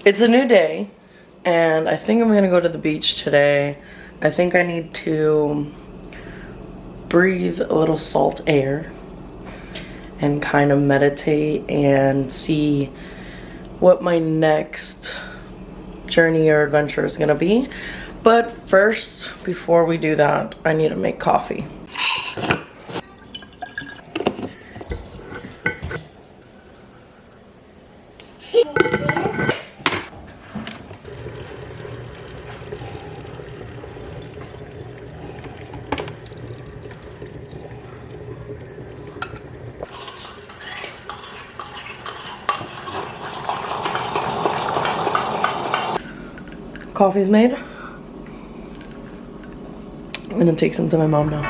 It's a new day, and I think I'm gonna go to the beach today. I think I need to breathe a little salt air and kind of meditate and see what my next journey or adventure is gonna be. But first, before we do that, I need to make coffee. Coffee's made. I'm gonna take some to my mom now.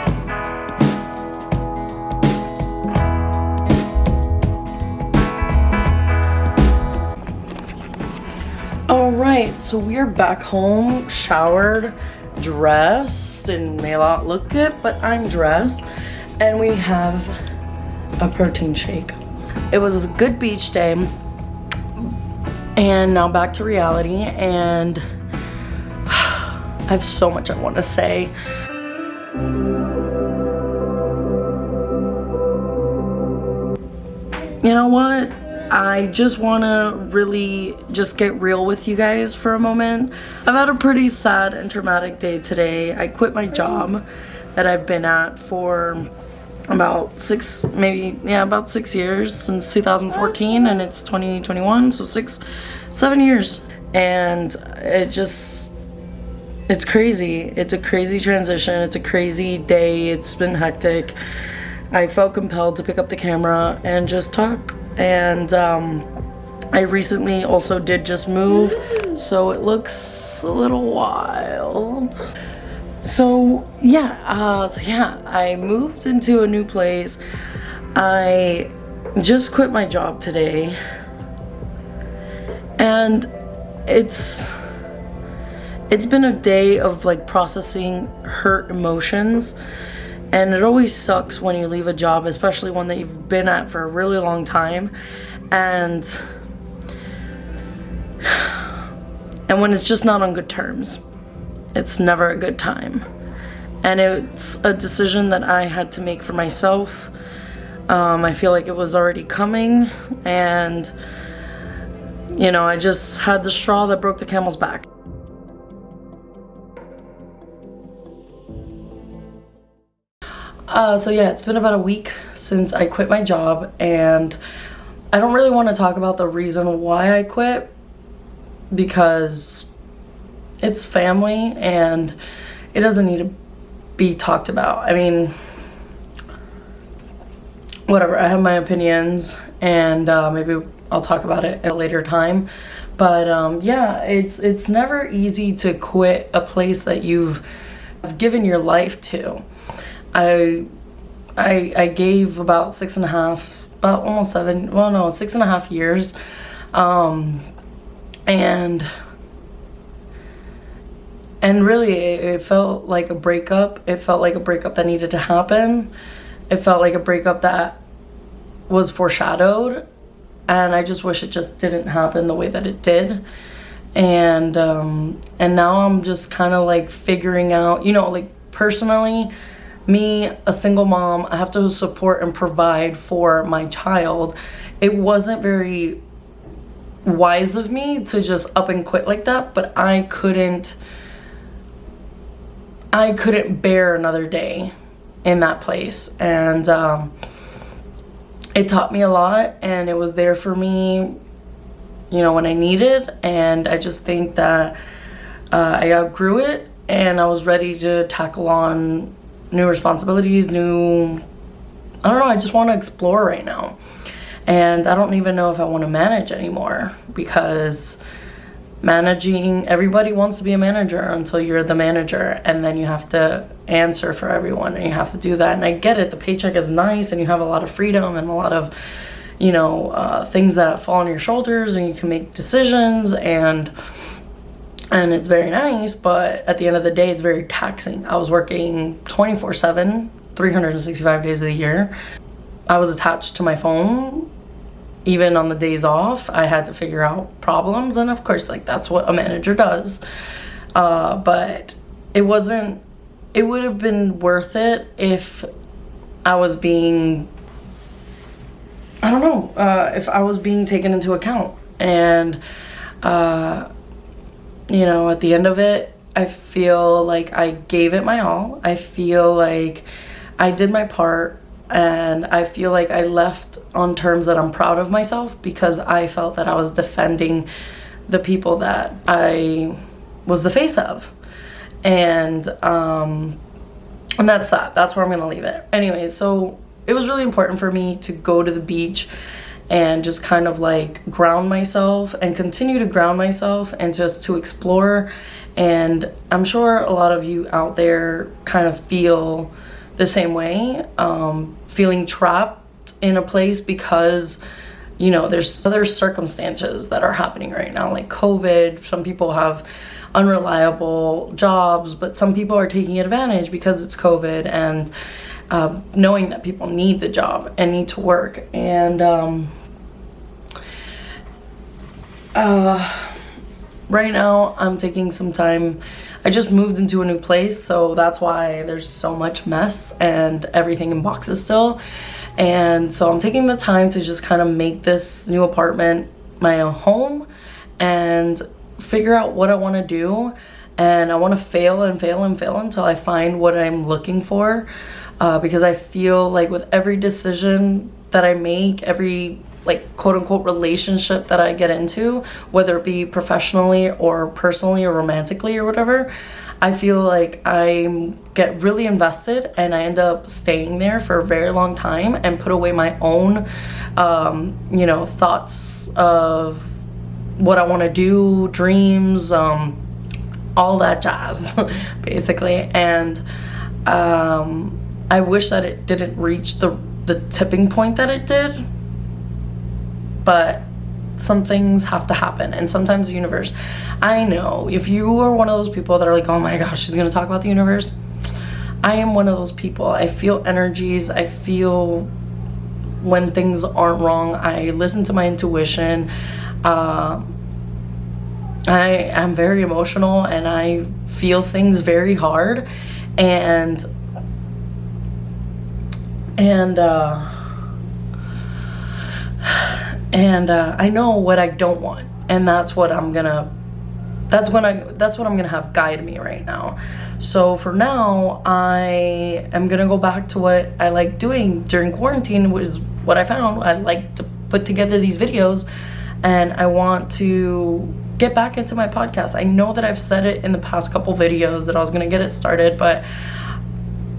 All right, so we're back home, showered, dressed, and may not look good, but I'm dressed, and we have a protein shake. It was a good beach day, and now back to reality, and I have so much I want to say. You know what? I just want to really just get real with you guys for a moment. I've had a pretty sad and traumatic day today. I quit my job that I've been at for about 6 years, since 2014, and it's 2021, so 7 years. And it's crazy. It's a crazy transition. It's a crazy day. It's been hectic. I felt compelled to pick up the camera and just talk. And I recently also did just move, so it looks a little wild. So yeah, I moved into a new place. I just quit my job today, and it's been a day of like processing hurt emotions, and it always sucks when you leave a job, especially one that you've been at for a really long time, and when it's just not on good terms. It's never a good time, and it's a decision that I had to make for myself. I feel like it was already coming, and you know, I just had the straw that broke the camel's back. So yeah, it's been about a week since I quit my job, and I don't really want to talk about the reason why I quit, because it's family and it doesn't need to be talked about. I mean, whatever, I have my opinions, and maybe I'll talk about it at a later time. But yeah, it's never easy to quit a place that you've given your life to. I gave about 6.5, about almost 7, well no, 6.5 years, and really it felt like a breakup. It felt like a breakup that needed to happen. It felt like a breakup that was foreshadowed, and I just wish it just didn't happen the way that it did. And now I'm just kind of like figuring out, you know, like personally, me, a single mom, I have to support and provide for my child. It wasn't very wise of me to just up and quit like that, but I couldn't bear another day in that place. And it taught me a lot, and it was there for me, you know, when I needed. And I just think that I outgrew it, and I was ready to tackle on new responsibilities, I don't know, I just want to explore right now. And I don't even know if I want to manage anymore, because managing, everybody wants to be a manager until you're the manager, and then you have to answer for everyone, and you have to do that. And I get it, the paycheck is nice, and you have a lot of freedom and a lot of, you know, things that fall on your shoulders, and you can make decisions, and it's very nice, but at the end of the day, it's very taxing. I was working 24/7, 365 days of the year. I was attached to my phone even on the days off, I had to figure out problems, and of course, like, that's what a manager does. But it would have been worth it if I was being, I don't know, if I was being taken into account. And, you know, at the end of it, I feel like I gave it my all. I feel like I did my part, and I feel like I left on terms that I'm proud of myself, because I felt that I was defending the people that I was the face of. And that's that. That's where I'm gonna leave it. Anyway, so it was really important for me to go to the beach and just kind of like ground myself and continue to ground myself and just to explore. And I'm sure a lot of you out there kind of feel the same way, feeling trapped in a place because, you know, there's other circumstances that are happening right now, like COVID. Some people have unreliable jobs, but some people are taking advantage because it's COVID, and knowing that people need the job and need to work. And right now I'm taking some time. I just moved into a new place, so that's why there's so much mess and everything in boxes still. And so I'm taking the time to just kind of make this new apartment my own home and figure out what I want to do. And I want to fail and fail and fail until I find what I'm looking for, because I feel like with every decision that I make, every like quote unquote relationship that I get into, whether it be professionally or personally or romantically or whatever, I feel like I get really invested and I end up staying there for a very long time and put away my own you know, thoughts of what I want to do, dreams, all that jazz basically. And I wish that it didn't reach the tipping point that it did, but some things have to happen. And sometimes the universe, I know if you are one of those people that are like, oh my gosh, she's gonna talk about the universe, I am one of those people. I feel energies. I feel when things aren't wrong. I listen to my intuition. I am very emotional and I feel things very hard, and I know what I don't want, and that's what I'm gonna have guide me right now. So for now, I am gonna go back to what I like doing during quarantine, which is what I found. I like to put together these videos, and I want to get back into my podcast. I know that I've said it in the past couple videos that I was gonna get it started, but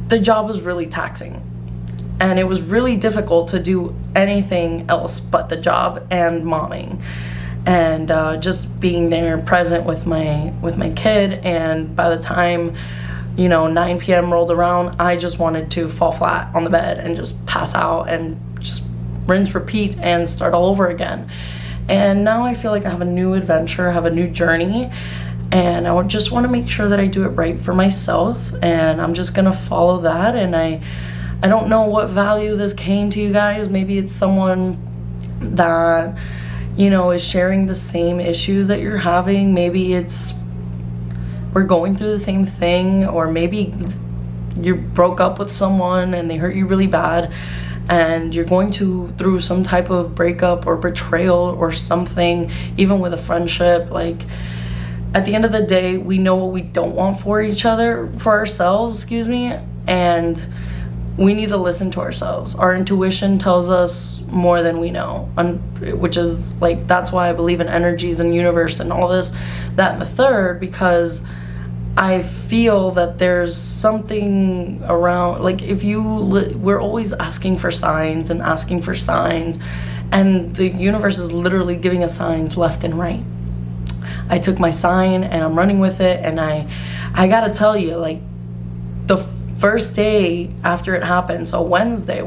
the job was really taxing. And it was really difficult to do anything else but the job and momming, and just being there present with my kid. And by the time, you know, 9 p.m. rolled around, I just wanted to fall flat on the bed and just pass out and just rinse, repeat, and start all over again. And now I feel like I have a new adventure, I have a new journey, and I just want to make sure that I do it right for myself. And I'm just gonna follow that. And I don't know what value this came to you guys. Maybe it's someone that, you know, is sharing the same issues that you're having. Maybe it's we're going through the same thing, or maybe you broke up with someone and they hurt you really bad, and you're going through some type of breakup or betrayal or something, even with a friendship. Like, at the end of the day, we know what we don't want for ourselves, and we need to listen to ourselves. Our intuition tells us more than we know, which is like, that's why I believe in energies and universe and all this, that, and the third, because I feel that there's something around, like, we're always asking for signs and asking for signs, and the universe is literally giving us signs left and right. I took my sign and I'm running with it, and I gotta tell you, like, the first day after it happened, so Wednesday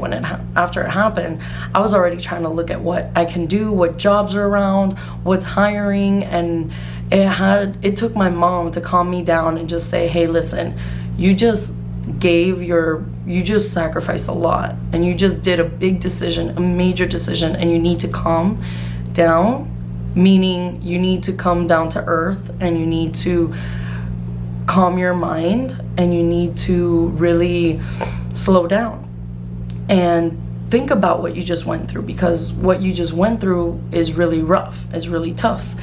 after it happened, I was already trying to look at what I can do, what jobs are around, what's hiring. And it took my mom to calm me down and just say, hey, listen, you just you just sacrificed a lot, and you just did a big decision, a major decision, and you need to calm down, meaning you need to come down to earth, and you need to calm your mind, and you need to really slow down and think about what you just went through, because what you just went through is really rough, is really tough.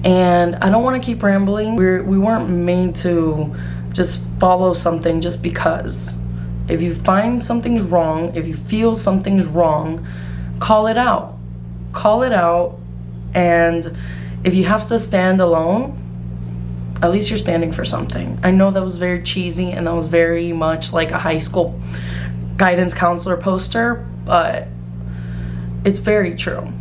And I don't want to keep rambling. We weren't made to just follow something just because. If you find something's wrong, if you feel something's wrong, call it out. Call it out. And if you have to stand alone, at least you're standing for something. I know that was very cheesy, and that was very much like a high school guidance counselor poster, but it's very true.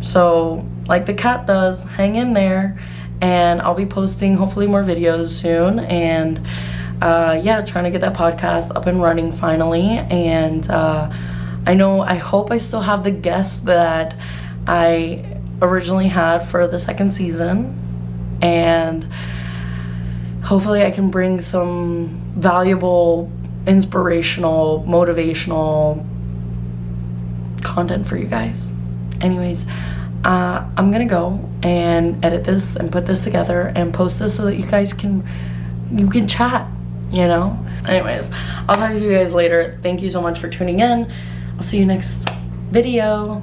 So like the cat does, hang in there, and I'll be posting hopefully more videos soon. And yeah, trying to get that podcast up and running finally. And I hope I still have the guests that I originally had for the second season, and hopefully I can bring some valuable, inspirational, motivational content for you guys. Anyways, I'm gonna go and edit this and put this together and post this so that you guys can chat, you know? Anyways, I'll talk to you guys later. Thank you so much for tuning in. I'll see you next video.